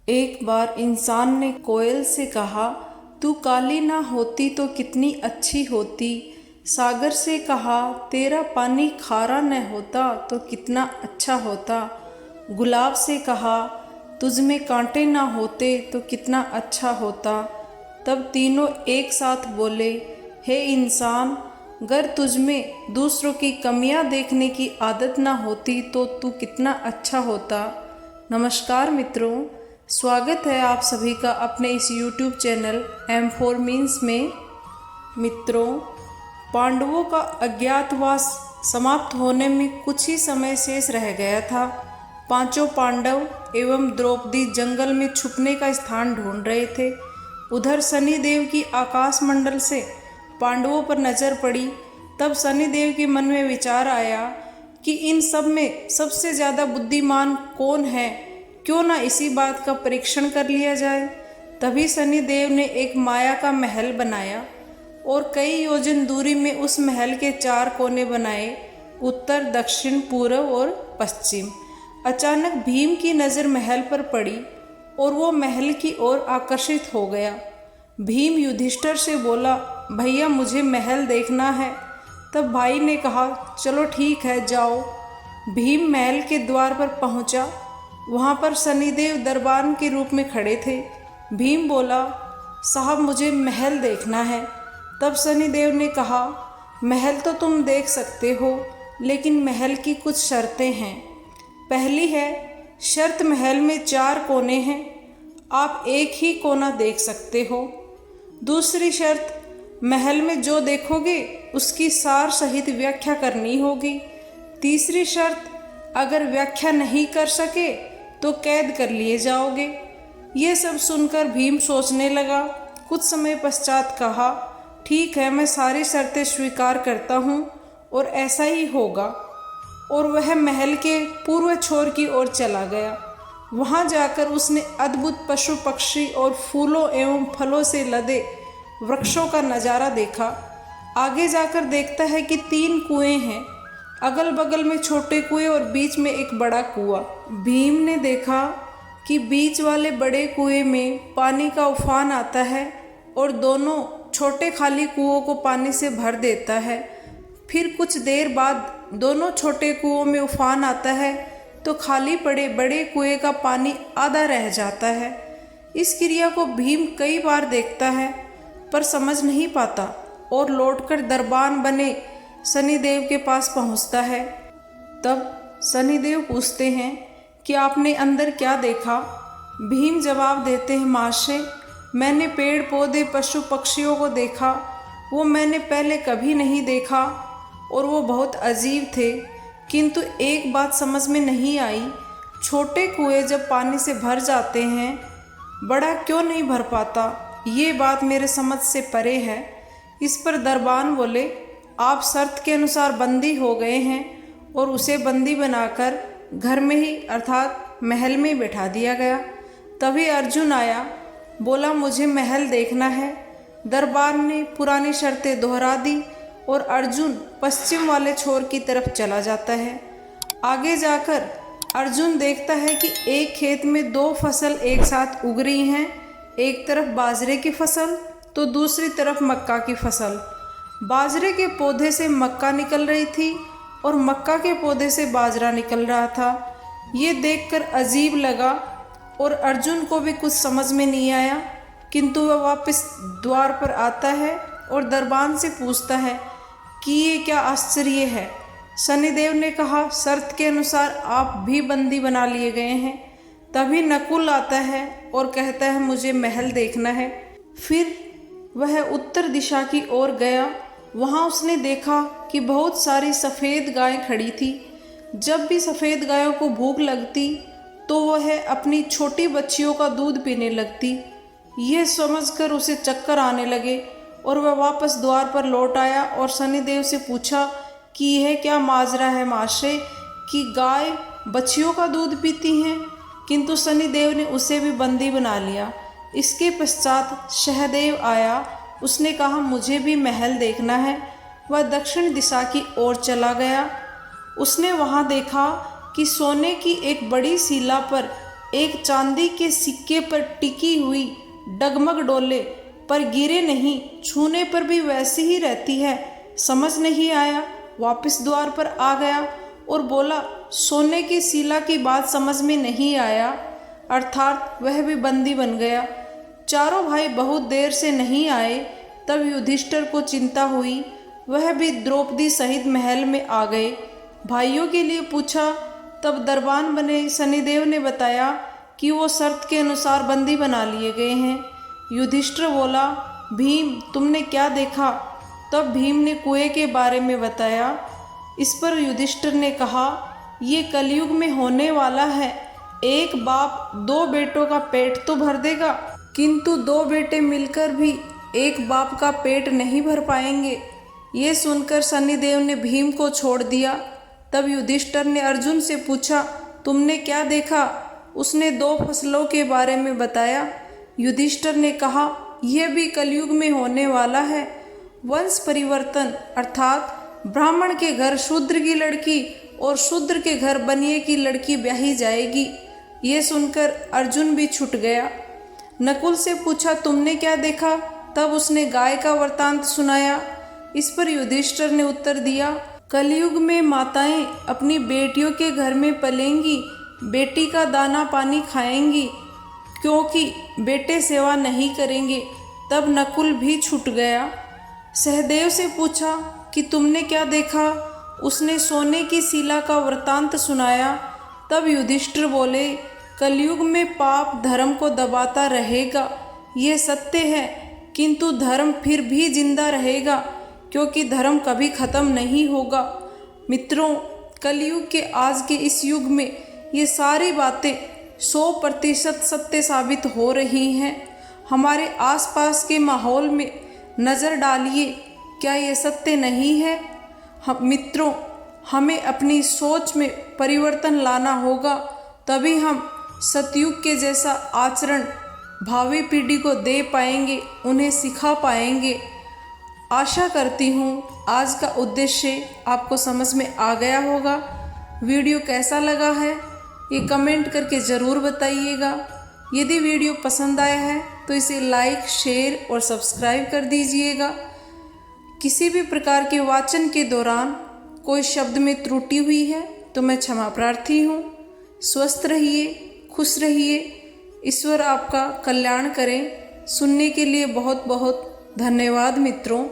एक बार इंसान ने कोयल से कहा, तू काली ना होती तो कितनी अच्छी होती। सागर से कहा, तेरा पानी खारा न होता तो कितना अच्छा होता। गुलाब से कहा, तुझ में कांटे ना होते तो कितना अच्छा होता। तब तीनों एक साथ बोले, हे इंसान, अगर तुझ में दूसरों की कमियां देखने की आदत ना होती तो तू कितना अच्छा होता। नमस्कार मित्रों, स्वागत है आप सभी का अपने इस YouTube चैनल M4 मीन्स में। मित्रों, पांडवों का अज्ञातवास समाप्त होने में कुछ ही समय शेष रह गया था। पांचों पांडव एवं द्रौपदी जंगल में छुपने का स्थान ढूंढ रहे थे। उधर शनिदेव की आकाशमंडल से पांडवों पर नजर पड़ी। तब शनिदेव के मन में विचार आया कि इन सब में सबसे ज़्यादा बुद्धिमान कौन है, क्यों ना इसी बात का परीक्षण कर लिया जाए। तभी शनिदेव ने एक माया का महल बनाया और कई योजन दूरी में उस महल के 4 कोने बनाए, उत्तर, दक्षिण, पूर्व और पश्चिम। अचानक भीम की नज़र महल पर पड़ी और वो महल की ओर आकर्षित हो गया। भीम युधिष्ठिर से बोला, भैया मुझे महल देखना है। तब भाई ने कहा, चलो ठीक है, जाओ। भीम महल के द्वार पर पहुंचा। वहां पर शनिदेव दरबान के रूप में खड़े थे। भीम बोला, साहब मुझे महल देखना है। तब शनिदेव ने कहा, महल तो तुम देख सकते हो, लेकिन महल की कुछ शर्तें हैं। पहली है शर्त, महल में 4 कोने हैं, आप एक ही कोना देख सकते हो। दूसरी शर्त, महल में जो देखोगे उसकी सार सहित व्याख्या करनी होगी। तीसरी शर्त, अगर व्याख्या नहीं कर सके तो कैद कर लिए जाओगे। ये सब सुनकर भीम सोचने लगा। कुछ समय पश्चात कहा, ठीक है, मैं सारी शर्तें स्वीकार करता हूँ और ऐसा ही होगा। और वह महल के पूर्व छोर की ओर चला गया। वहाँ जाकर उसने अद्भुत पशु पक्षी और फूलों एवं फलों से लदे वृक्षों का नज़ारा देखा। आगे जाकर देखता है कि 3 कुएं हैं, अगल बगल में छोटे कुएं और बीच में एक बड़ा कुआं। भीम ने देखा कि बीच वाले बड़े कुएं में पानी का उफान आता है और दोनों छोटे खाली कुओं को पानी से भर देता है। फिर कुछ देर बाद दोनों छोटे कुओं में उफान आता है तो खाली पड़े बड़े कुएं का पानी आधा रह जाता है। इस क्रिया को भीम कई बार देखता है पर समझ नहीं पाता और लौटकर दरबान बने शनिदेव के पास पहुंचता है। तब शनिदेव पूछते हैं कि आपने अंदर क्या देखा। भीम जवाब देते हैं, महाशय, मैंने पेड़ पौधे पशु पक्षियों को देखा, वो मैंने पहले कभी नहीं देखा और वो बहुत अजीब थे। किंतु एक बात समझ में नहीं आई, छोटे कुएं जब पानी से भर जाते हैं, बड़ा क्यों नहीं भर पाता, ये बात मेरे समझ से परे है। इस पर दरबान बोले, आप शर्त के अनुसार बंदी हो गए हैं। और उसे बंदी बनाकर घर में ही अर्थात महल में बैठा दिया गया। तभी अर्जुन आया, बोला, मुझे महल देखना है। दरबान ने पुरानी शर्तें दोहरा दी और अर्जुन पश्चिम वाले छोर की तरफ चला जाता है। आगे जाकर अर्जुन देखता है कि एक खेत में 2 फसल एक साथ उग रही हैं, एक तरफ बाजरे की फसल तो दूसरी तरफ मक्का की फसल। बाजरे के पौधे से मक्का निकल रही थी और मक्का के पौधे से बाजरा निकल रहा था। ये देखकर अजीब लगा और अर्जुन को भी कुछ समझ में नहीं आया। किंतु वह वापस द्वार पर आता है और दरबान से पूछता है कि ये क्या आश्चर्य है। शनिदेव ने कहा, शर्त के अनुसार आप भी बंदी बना लिए गए हैं। तभी नकुल आता है और कहता है, मुझे महल देखना है। फिर वह उत्तर दिशा की ओर गया। वहाँ उसने देखा कि बहुत सारी सफ़ेद गायें खड़ी थी। जब भी सफ़ेद गायों को भूख लगती तो वह अपनी छोटी बच्चियों का दूध पीने लगती। यह समझकर उसे चक्कर आने लगे और वह वापस द्वार पर लौट आया और शनिदेव से पूछा कि यह क्या माजरा है महाशय, कि गाय बच्चियों का दूध पीती हैं। किंतु शनिदेव ने उसे भी बंदी बना लिया। इसके पश्चात सहदेव आया। उसने कहा, मुझे भी महल देखना है। वह दक्षिण दिशा की ओर चला गया। उसने वहां देखा कि सोने की एक बड़ी शिला पर एक चांदी के सिक्के पर टिकी हुई डगमग डोले पर गिरे नहीं, छूने पर भी वैसी ही रहती है। समझ नहीं आया, वापस द्वार पर आ गया और बोला, सोने की शिला की बात समझ में नहीं आया, अर्थात वह भी बंदी बन गया। चारों भाई बहुत देर से नहीं आए, तब युधिष्ठिर को चिंता हुई। वह भी द्रौपदी सहित महल में आ गए। भाइयों के लिए पूछा, तब दरबान बने शनिदेव ने बताया कि वो शर्त के अनुसार बंदी बना लिए गए हैं। युधिष्ठिर बोला, भीम तुमने क्या देखा? तब भीम ने कुएं के बारे में बताया। इस पर युधिष्ठिर ने कहा, ये कलयुग में होने वाला है। एक बाप दो बेटों का पेट तो भर देगा, किंतु दो बेटे मिलकर भी एक बाप का पेट नहीं भर पाएंगे। ये सुनकर शनिदेव ने भीम को छोड़ दिया। तब युधिष्ठिर ने अर्जुन से पूछा, तुमने क्या देखा? उसने दो फसलों के बारे में बताया। युधिष्ठिर ने कहा, यह भी कलयुग में होने वाला है। वंश परिवर्तन, अर्थात ब्राह्मण के घर शूद्र की लड़की और शूद्र के घर बनिए की लड़की ब्याही जाएगी। ये सुनकर अर्जुन भी छूट गया। नकुल से पूछा, तुमने क्या देखा? तब उसने गाय का वृतांत सुनाया। इस पर युधिष्ठिर ने उत्तर दिया, कलयुग में माताएं अपनी बेटियों के घर में पलेंगी, बेटी का दाना पानी खाएंगी, क्योंकि बेटे सेवा नहीं करेंगे। तब नकुल भी छूट गया। सहदेव से पूछा कि तुमने क्या देखा? उसने सोने की शिला का वृतांत सुनाया। तब युधिष्ठिर बोले, कलयुग में पाप धर्म को दबाता रहेगा, ये सत्य है, किंतु धर्म फिर भी जिंदा रहेगा, क्योंकि धर्म कभी खत्म नहीं होगा। मित्रों, कलयुग के आज के इस युग में ये सारी बातें 100% सत्य साबित हो रही हैं। हमारे आसपास के माहौल में नज़र डालिए, क्या ये सत्य नहीं है? मित्रों, हमें अपनी सोच में परिवर्तन लाना होगा, तभी हम सतयुग के जैसा आचरण भावी पीढ़ी को दे पाएंगे, उन्हें सिखा पाएंगे। आशा करती हूँ आज का उद्देश्य आपको समझ में आ गया होगा। वीडियो कैसा लगा है ये कमेंट करके ज़रूर बताइएगा। यदि वीडियो पसंद आया है तो इसे लाइक, शेयर और सब्सक्राइब कर दीजिएगा। किसी भी प्रकार के वाचन के दौरान कोई शब्द में त्रुटि हुई है तो मैं क्षमा प्रार्थी हूँ। स्वस्थ रहिए, खुश रहिए, ईश्वर आपका कल्याण करें। सुनने के लिए बहुत बहुत धन्यवाद मित्रों।